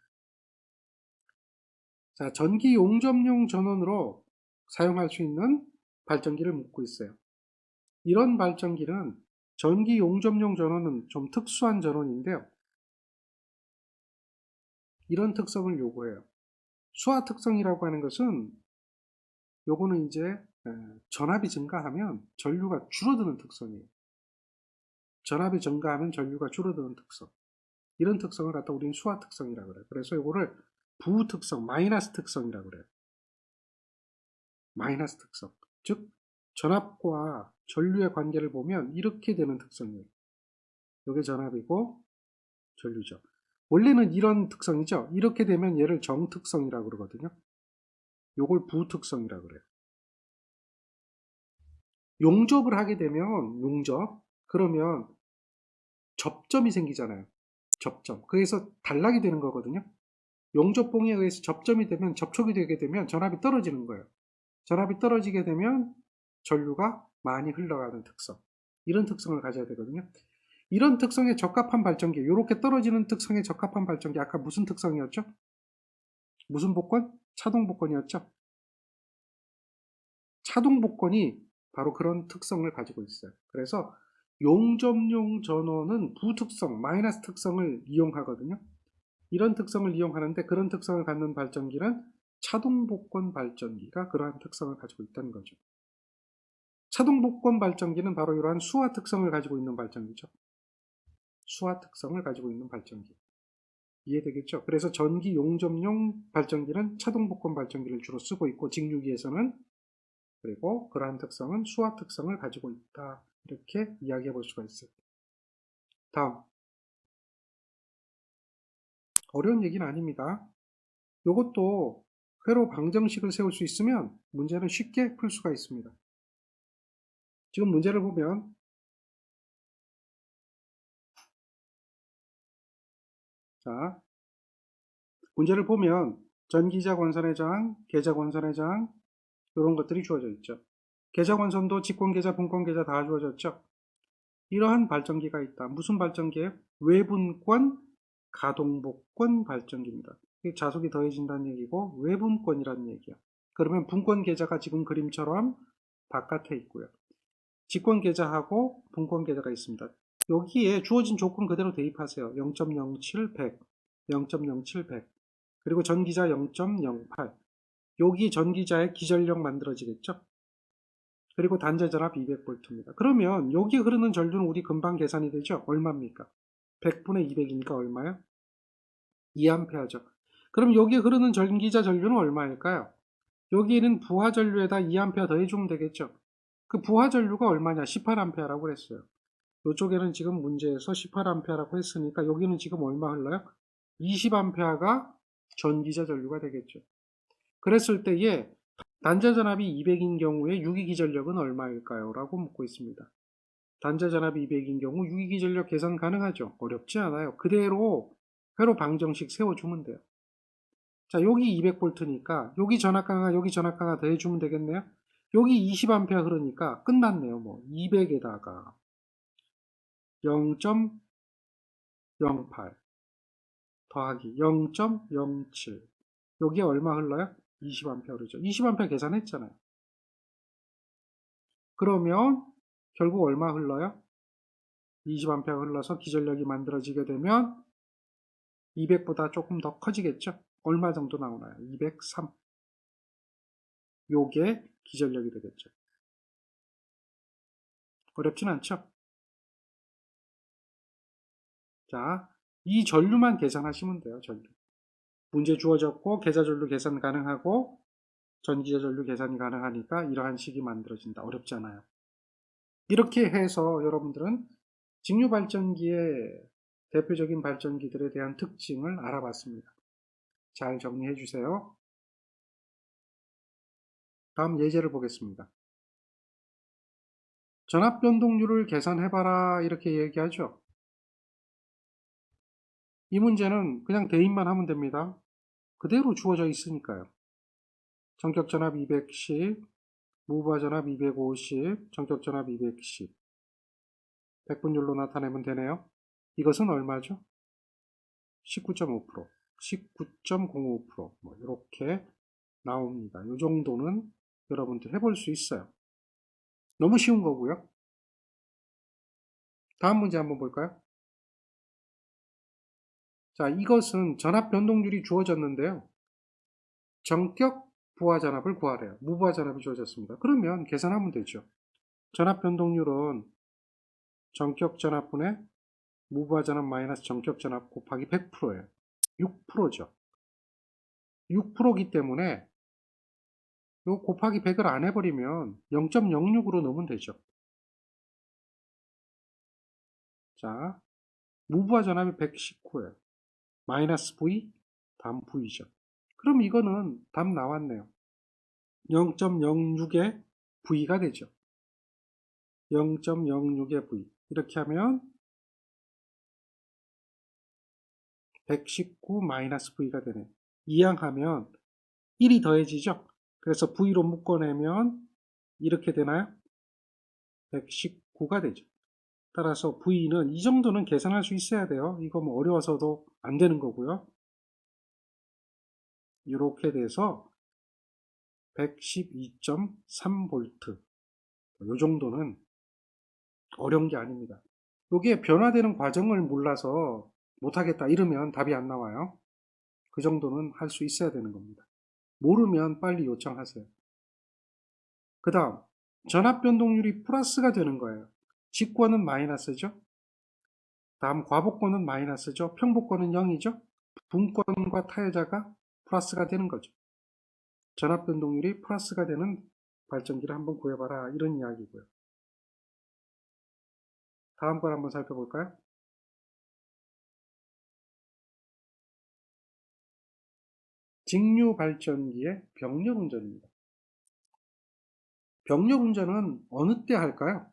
자, 전기 용접용 전원으로 사용할 수 있는 발전기를 묻고 있어요. 이런 발전기는 전기 용접용 전원은 좀 특수한 전원인데요. 이런 특성을 요구해요. 수화 특성이라고 하는 것은 요거는 이제 전압이 증가하면 전류가 줄어드는 특성이에요. 전압이 증가하면 전류가 줄어드는 특성. 이런 특성을 갖다 우리는 수화 특성이라고 그래요. 그래서 요거를 부특성, 마이너스 특성이라고 그래요. 마이너스 특성. 즉 전압과 전류의 관계를 보면 이렇게 되는 특성이에요. 이게 전압이고 전류죠. 원래는 이런 특성이죠. 이렇게 되면 얘를 정특성이라고 그러거든요. 요걸 부특성이라고 그래요. 용접을 하게 되면 그러면 접점이 생기잖아요. 접점. 그래서 단락이 되는 거거든요. 용접봉에 의해서 접점이 되면 접촉이 되게 되면 전압이 떨어지는 거예요. 전압이 떨어지게 되면 전류가 많이 흘러가는 특성. 이런 특성을 가져야 되거든요. 이런 특성에 적합한 발전기, 이렇게 떨어지는 특성에 적합한 발전기, 아까 무슨 특성이었죠? 무슨 복권? 차동 복권이었죠? 차동 복권이 바로 그런 특성을 가지고 있어요. 그래서 용접용 전원은 부특성, 마이너스 특성을 이용하거든요. 이런 특성을 이용하는데 그런 특성을 갖는 발전기는 차동 복권 발전기가 그러한 특성을 가지고 있다는 거죠. 차동 복권 발전기는 바로 이러한 수화 특성을 가지고 있는 발전기죠. 수화 특성을 가지고 있는 발전기. 이해되겠죠? 그래서 전기 용접용 발전기는 차동 복권 발전기를 주로 쓰고 있고, 직류기에서는, 그리고 그러한 특성은 수화 특성을 가지고 있다. 이렇게 이야기해 볼 수가 있어요. 다음. 어려운 얘기는 아닙니다. 이것도 회로 방정식을 세울 수 있으면 문제는 쉽게 풀 수가 있습니다. 지금 문제를 보면, 자, 문제를 보면 전기자 권선의 저항, 계자 권선의 저항, 이런 것들이 주어져 있죠. 계자 권선도 직권 계자, 분권 계자 다 주어졌죠. 이러한 발전기가 있다. 무슨 발전기예요? 외분권 가동복권 발전기입니다. 자속이 더해진다는 얘기고 외분권이라는 얘기야. 그러면 분권 계자가 지금 그림처럼 바깥에 있고요. 직권 계자하고 분권 계자가 있습니다. 여기에 주어진 조건 그대로 대입하세요. 0.07, 100, 0.07, 100. 그리고 전기자 0.08. 여기 전기자의 기전력 만들어지겠죠? 그리고 단자전압 200V입니다. 그러면 여기 흐르는 전류는 우리 금방 계산이 되죠? 얼마입니까? 100분의 200이니까 얼마요? 2A죠. 그럼 여기 흐르는 전기자 전류는 얼마일까요? 여기에는 부하 전류에다 2A 더해주면 되겠죠? 그 부하 전류가 얼마냐? 18A라고 그랬어요. 이쪽에는 지금 문제에서 18A라고 했으니까 여기는 지금 얼마 흘러요? 20A가 전기자 전류가 되겠죠. 그랬을 때에 단자전압이 200인 경우에 유기기전력은 얼마일까요? 라고 묻고 있습니다. 단자전압이 200인 경우 유기기전력 계산 가능하죠? 어렵지 않아요. 그대로 회로 방정식 세워주면 돼요. 자, 여기 200V니까 여기 전압 강화 더해주면 되겠네요. 여기 20A 흐르니까 끝났네요. 뭐 200에다가 0.08 더하기 0.07 여기에 얼마 흘러요? 20A 흐르죠. 20A 계산했잖아요. 그러면 결국 얼마 흘러요? 20A 흘러서 기전력이 만들어지게 되면 200보다 조금 더 커지겠죠? 얼마 정도 나오나요? 203. 요게 기전력이 되겠죠. 어렵진 않죠? 자, 이 전류만 계산하시면 돼요. 전류. 문제 주어졌고 계좌 전류 계산 가능하고 전기자 전류 계산이 가능하니까 이러한 식이 만들어진다. 어렵지 않아요. 이렇게 해서 여러분들은 직류 발전기의 대표적인 발전기들에 대한 특징을 알아봤습니다. 잘 정리해 주세요. 다음 예제를 보겠습니다. 전압 변동률을 계산해봐라 이렇게 얘기하죠. 이 문제는 그냥 대입만 하면 됩니다. 그대로 주어져 있으니까요. 전격 전압 210, 무부하 전압 250, 전격 전압 210. 100분율로 나타내면 되네요. 이것은 얼마죠? 19.5%, 19.05%, 뭐 이렇게 나옵니다. 이 정도는 여러분들 해볼 수 있어요. 너무 쉬운 거고요. 다음 문제 한번 볼까요? 자, 이것은 전압 변동률이 주어졌는데요. 전격 부하 전압을 구하래요. 무부하 전압이 주어졌습니다. 그러면 계산하면 되죠. 전압 변동률은 전격 전압분의 무부하 전압 마이너스 전격 전압 곱하기 100%예요. 6%죠. 6%기 때문에 요 곱하기 100을 안 해버리면 0.06으로 넣으면 되죠. 자, 무부하 전압이 119예요. 마이너스 V, 다음 V죠. 그럼 이거는 답 나왔네요. 0.06의 V가 되죠. 0.06의 V. 이렇게 하면 119 마이너스 V가 되네. 이항하면 1이 더해지죠. 그래서 V로 묶어내면 이렇게 되나요? 119가 되죠. 따라서 V는 이 정도는 계산할 수 있어야 돼요. 이거 뭐 어려워서도 안 되는 거고요. 이렇게 돼서 112.3V. 이 정도는 어려운 게 아닙니다. 이게 변화되는 과정을 몰라서 못하겠다 이러면 답이 안 나와요. 그 정도는 할 수 있어야 되는 겁니다. 모르면 빨리 요청하세요. 그 다음 전압 변동률이 플러스가 되는 거예요. 직권은 마이너스죠. 다음 과복권은 마이너스죠. 평복권은 0이죠. 분권과 타여자가 플러스가 되는 거죠. 전압 변동률이 플러스가 되는 발전기를 한번 구해봐라 이런 이야기고요. 다음 걸 한번 살펴볼까요? 직류 발전기의 병렬 운전입니다. 병렬 운전은 어느 때 할까요?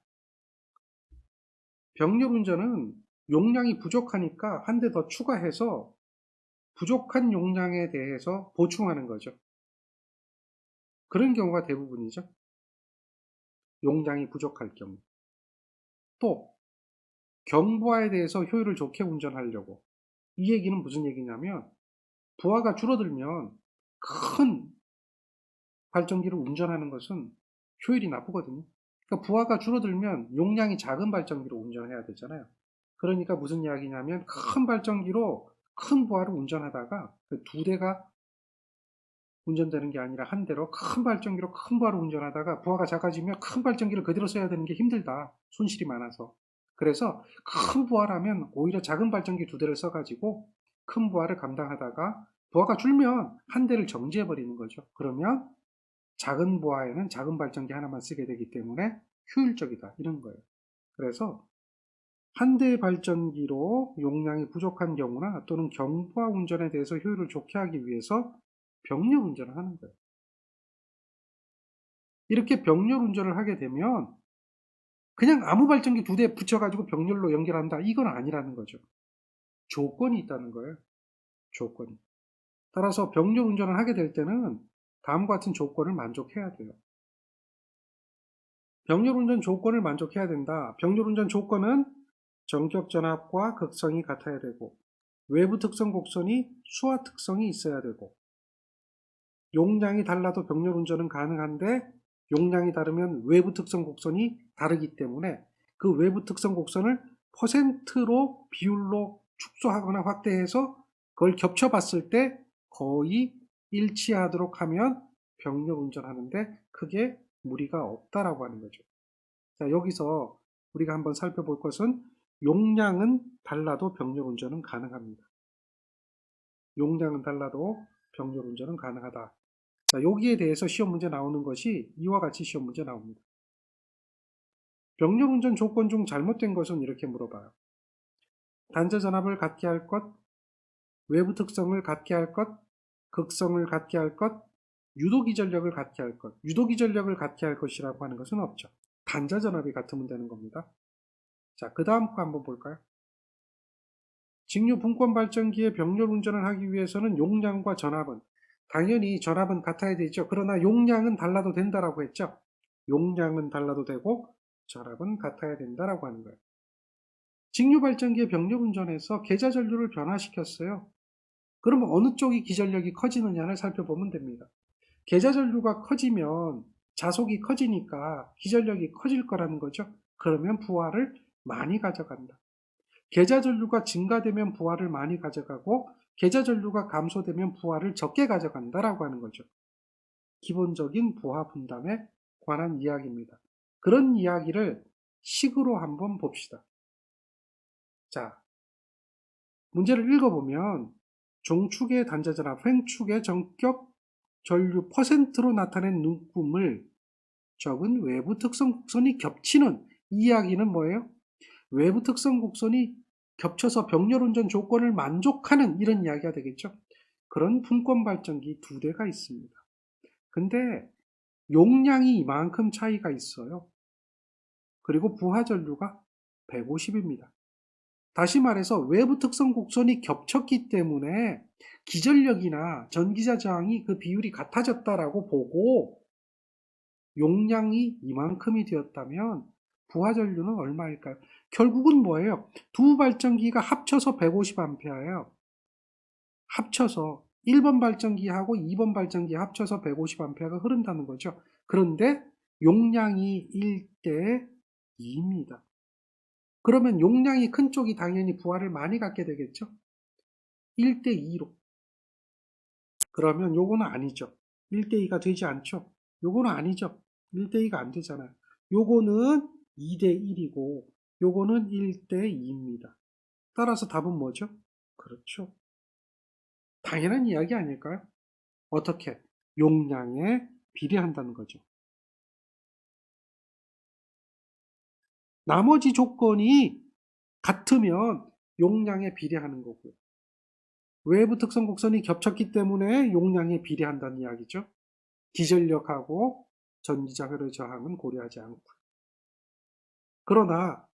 병렬 운전은 용량이 부족하니까 한 대 더 추가해서 부족한 용량에 대해서 보충하는 거죠. 그런 경우가 대부분이죠. 용량이 부족할 경우. 또 경부하에 대해서 효율을 좋게 운전하려고. 이 얘기는 무슨 얘기냐면 부하가 줄어들면 큰 발전기를 운전하는 것은 효율이 나쁘거든요. 그러니까 부하가 줄어들면 용량이 작은 발전기로 운전해야 되잖아요. 그러니까 무슨 이야기냐면 큰 발전기로 큰 부하를 운전하다가 두 대가 운전되는 게 아니라 한 대로 큰 발전기로 큰 부하를 운전하다가 부하가 작아지면 큰 발전기를 그대로 써야 되는 게 힘들다. 손실이 많아서. 그래서 큰 부하라면 오히려 작은 발전기 두 대를 써가지고 큰 부하를 감당하다가 부하가 줄면 한 대를 정지해 버리는 거죠. 그러면 작은 부하에는 작은 발전기 하나만 쓰게 되기 때문에 효율적이다 이런 거예요. 그래서 한 대의 발전기로 용량이 부족한 경우나 또는 경부하 운전에 대해서 효율을 좋게 하기 위해서 병렬 운전을 하는 거예요. 이렇게 병렬 운전을 하게 되면 그냥 아무 발전기 두 대 붙여가지고 병렬로 연결한다 이건 아니라는 거죠. 조건이 있다는 거예요. 조건이. 따라서 병렬 운전을 하게 될 때는 다음과 같은 조건을 만족해야 돼요. 병렬 운전 조건을 만족해야 된다. 병렬 운전 조건은 전격 전압과 극성이 같아야 되고 외부 특성 곡선이 수화 특성이 있어야 되고 용량이 달라도 병렬 운전은 가능한데 용량이 다르면 외부 특성 곡선이 다르기 때문에 그 외부 특성 곡선을 퍼센트로 비율로 축소하거나 확대해서 그걸 겹쳐봤을 때 거의 일치하도록 하면 병렬 운전하는데 크게 무리가 없다라고 하는 거죠. 자, 여기서 우리가 한번 살펴볼 것은 용량은 달라도 병렬 운전은 가능합니다. 용량은 달라도 병렬 운전은 가능하다. 자, 여기에 대해서 시험 문제 나오는 것이 이와 같이 시험 문제 나옵니다. 병렬 운전 조건 중 잘못된 것은 이렇게 물어봐요. 단자 전압을 갖게 할 것, 외부 특성을 갖게 할 것, 극성을 갖게 할 것, 유도기 전력을 갖게 할 것. 유도기 전력을 갖게 할 것이라고 하는 것은 없죠. 단자 전압이 같으면 되는 겁니다. 자, 그 다음 거 한번 볼까요? 직류 분권 발전기의 병렬 운전을 하기 위해서는 용량과 전압은 당연히 전압은 같아야 되죠. 그러나 용량은 달라도 된다라고 했죠. 용량은 달라도 되고 전압은 같아야 된다라고 하는 거예요. 직류 발전기의 병렬 운전에서 계좌 전류를 변화시켰어요. 그러면 어느 쪽이 기전력이 커지느냐를 살펴보면 됩니다. 계좌 전류가 커지면 자속이 커지니까 기전력이 커질 거라는 거죠. 그러면 부하를 많이 가져간다. 계좌 전류가 증가되면 부하를 많이 가져가고 계좌 전류가 감소되면 부하를 적게 가져간다라고 하는 거죠. 기본적인 부하 분담에 관한 이야기입니다. 그런 이야기를 식으로 한번 봅시다. 자, 문제를 읽어보면 종축의 단자전압, 횡축의 전격 전류 퍼센트로 나타낸 눈금을 적은 외부 특성 곡선이 겹치는 이 이야기는 뭐예요? 외부 특성 곡선이 겹쳐서 병렬 운전 조건을 만족하는 이런 이야기가 되겠죠. 그런 분권 발전기 두 대가 있습니다. 근데 용량이 이만큼 차이가 있어요. 그리고 부하 전류가 150입니다. 다시 말해서 외부 특성 곡선이 겹쳤기 때문에 기전력이나 전기자 저항이 그 비율이 같아졌다라고 보고 용량이 이만큼이 되었다면 부하전류는 얼마일까요? 결국은 뭐예요? 두 발전기가 합쳐서 150A예요. 합쳐서 1번 발전기하고 2번 발전기 합쳐서 150A가 흐른다는 거죠. 그런데 용량이 1대 2입니다. 그러면 용량이 큰 쪽이 당연히 부하를 많이 갖게 되겠죠. 1대 2로. 그러면 요거는 아니죠. 1대 2가 되지 않죠. 요거는 아니죠. 1대 2가 안 되잖아요. 요거는 2대 1이고 요거는 1대 2입니다. 따라서 답은 뭐죠? 그렇죠. 당연한 이야기 아닐까요? 어떻게? 용량에 비례한다는 거죠. 나머지 조건이 같으면 용량에 비례하는 거고요. 외부 특성 곡선이 겹쳤기 때문에 용량에 비례한다는 이야기죠. 기전력하고 전기자 회로의 저항은 고려하지 않고. 그러나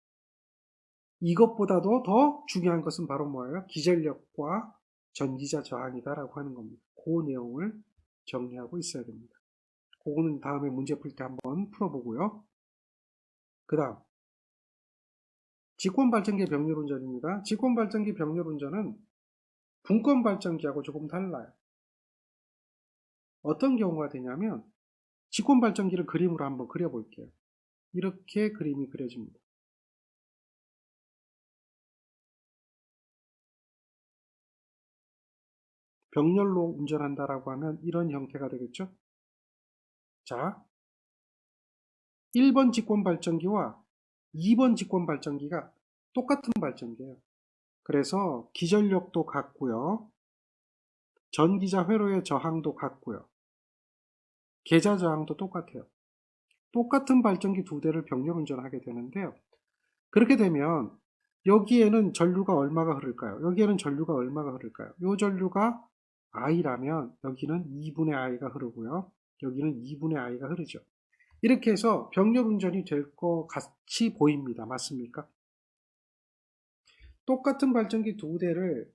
이것보다도 더 중요한 것은 바로 뭐예요? 기전력과 전기자 저항이다라고 하는 겁니다. 그 내용을 정리하고 있어야 됩니다. 그거는 다음에 문제 풀 때 한번 풀어보고요. 그 다음 직권발전기 병렬운전입니다. 직권발전기 병렬운전은 분권발전기하고 조금 달라요. 어떤 경우가 되냐면 직권발전기를 그림으로 한번 그려볼게요. 이렇게 그림이 그려집니다. 병렬로 운전한다라고 하면 이런 형태가 되겠죠. 자, 1번 직권발전기와 2번 직권발전기가 똑같은 발전기예요. 그래서 기전력도 같고요. 전기자 회로의 저항도 같고요. 계자 저항도 똑같아요. 똑같은 발전기 두 대를 병렬 운전하게 되는데요. 그렇게 되면 여기에는 전류가 얼마가 흐를까요? 여기에는 전류가 얼마가 흐를까요? 이 전류가 I라면 여기는 2분의 I가 흐르고요. 여기는 2분의 I가 흐르죠. 이렇게 해서 병렬 운전이 될 것 같이 보입니다. 맞습니까? 똑같은 발전기 두 대를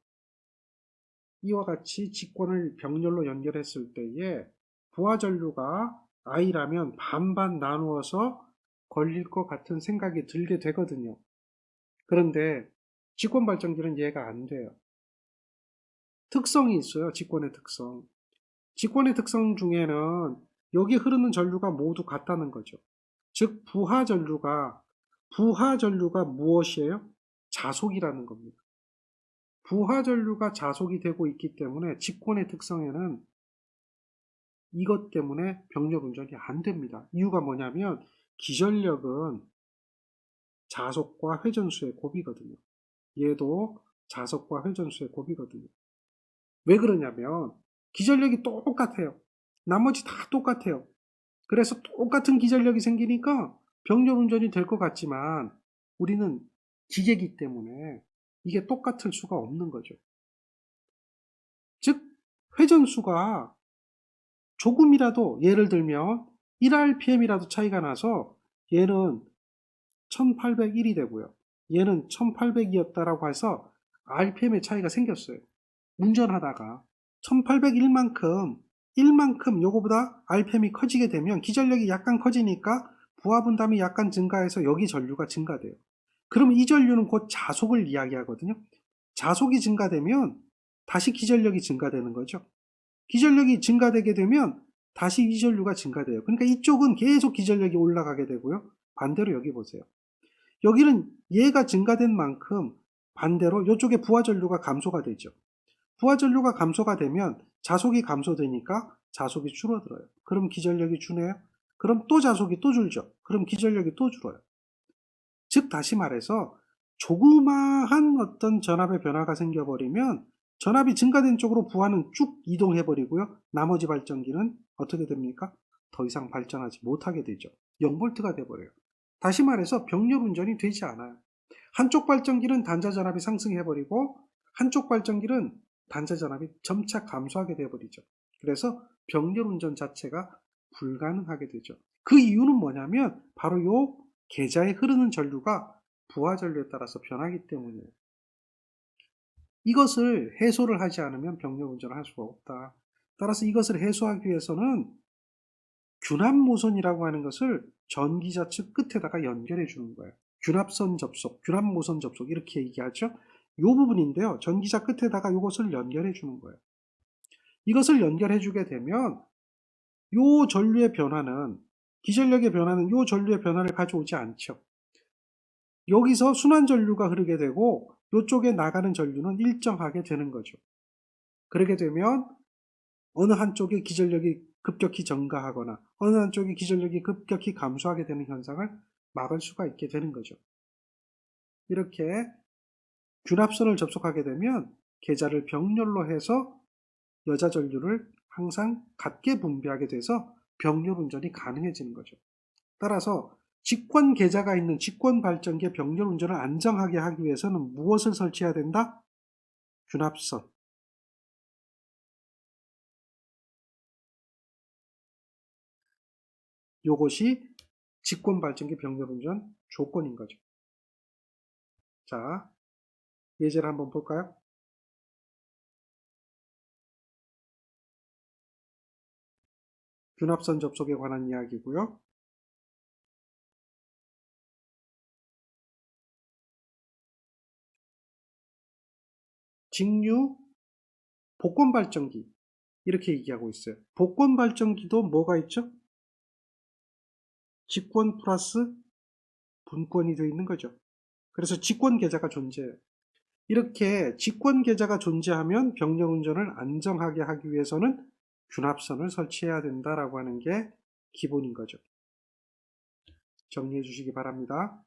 이와 같이 직권을 병렬로 연결했을 때에 부하 전류가 I라면 반반 나누어서 걸릴 것 같은 생각이 들게 되거든요. 그런데 직권 발전기는 이해가 안 돼요. 특성이 있어요. 직권의 특성. 직권의 특성 중에는 여기 흐르는 전류가 모두 같다는 거죠. 즉 부하 전류가 무엇이에요? 자속이라는 겁니다. 부하 전류가 자속이 되고 있기 때문에 직권의 특성에는 이것 때문에 병렬 운전이 안 됩니다. 이유가 뭐냐면 기전력은 자속과 회전수의 곱이거든요. 얘도 자속과 회전수의 곱이거든요. 왜 그러냐면 기전력이 똑같아요. 나머지 다 똑같아요. 그래서 똑같은 기전력이 생기니까 병렬 운전이 될 것 같지만 우리는 기계이기 때문에 이게 똑같을 수가 없는 거죠. 즉 회전수가 조금이라도 예를 들면 1rpm이라도 차이가 나서 얘는 1801이 되고요. 얘는 1800이었다라고 해서 rpm의 차이가 생겼어요. 운전하다가 1801만큼 요거보다 rpm이 커지게 되면 기전력이 약간 커지니까 부하 분담이 약간 증가해서 여기 전류가 증가돼요. 그러면 이 전류는 곧 자속을 이야기하거든요. 자속이 증가되면 다시 기전력이 증가되는 거죠. 기전력이 증가되게 되면 다시 이 전류가 증가돼요. 그러니까 이쪽은 계속 기전력이 올라가게 되고요. 반대로 여기 보세요. 여기는 얘가 증가된 만큼 반대로 이쪽에 부하 전류가 감소가 되죠. 부하 전류가 감소가 되면 자속이 감소되니까 자속이 줄어들어요. 그럼 기전력이 주네요. 그럼 또 자속이 또 줄죠. 그럼 기전력이 또 줄어요. 즉 다시 말해서 조그마한 어떤 전압의 변화가 생겨버리면 전압이 증가된 쪽으로 부하는 쭉 이동해버리고요. 나머지 발전기는 어떻게 됩니까? 더 이상 발전하지 못하게 되죠. 0V가 돼버려요. 다시 말해서 병렬 운전이 되지 않아요. 한쪽 발전기는 단자 전압이 상승해버리고 한쪽 발전기는 단자 전압이 점차 감소하게 되어버리죠. 그래서 병렬 운전 자체가 불가능하게 되죠. 그 이유는 뭐냐면 바로 요 계좌에 흐르는 전류가 부하 전류에 따라서 변하기 때문이에요. 이것을 해소를 하지 않으면 병력 운전을 할 수가 없다. 따라서 이것을 해소하기 위해서는 균합모선이라고 하는 것을 전기자 측 끝에다가 연결해 주는 거예요. 균합선 접속, 균합모선 접속 이렇게 얘기하죠. 이 부분인데요. 전기자 끝에다가 이것을 연결해 주는 거예요. 이것을 연결해 주게 되면 이 전류의 변화는, 기전력의 변화는 이 전류의 변화를 가져오지 않죠. 여기서 순환 전류가 흐르게 되고 이쪽에 나가는 전류는 일정하게 되는 거죠. 그렇게 되면 어느 한쪽의 기전력이 급격히 증가하거나 어느 한쪽의 기전력이 급격히 감소하게 되는 현상을 막을 수가 있게 되는 거죠. 이렇게 균합선을 접속하게 되면 계자를 병렬로 해서 여자 전류를 항상 같게 분비하게 돼서 병렬 운전이 가능해지는 거죠. 따라서 직권 계자가 있는 직권 발전기의 병렬 운전을 안정하게 하기 위해서는 무엇을 설치해야 된다? 균합선. 요것이 직권 발전기 병렬 운전 조건인 거죠. 자, 예제를 한번 볼까요? 균합선 접속에 관한 이야기고요. 직류 복권 발전기 이렇게 얘기하고 있어요. 복권 발전기도 뭐가 있죠? 직권 플러스 분권이 되어 있는 거죠. 그래서 직권 계자가 존재해요. 이렇게 직권 계자가 존재하면 병력 운전을 안정하게 하기 위해서는 균합선을 설치해야 된다라고 하는 게 기본인 거죠. 정리해 주시기 바랍니다.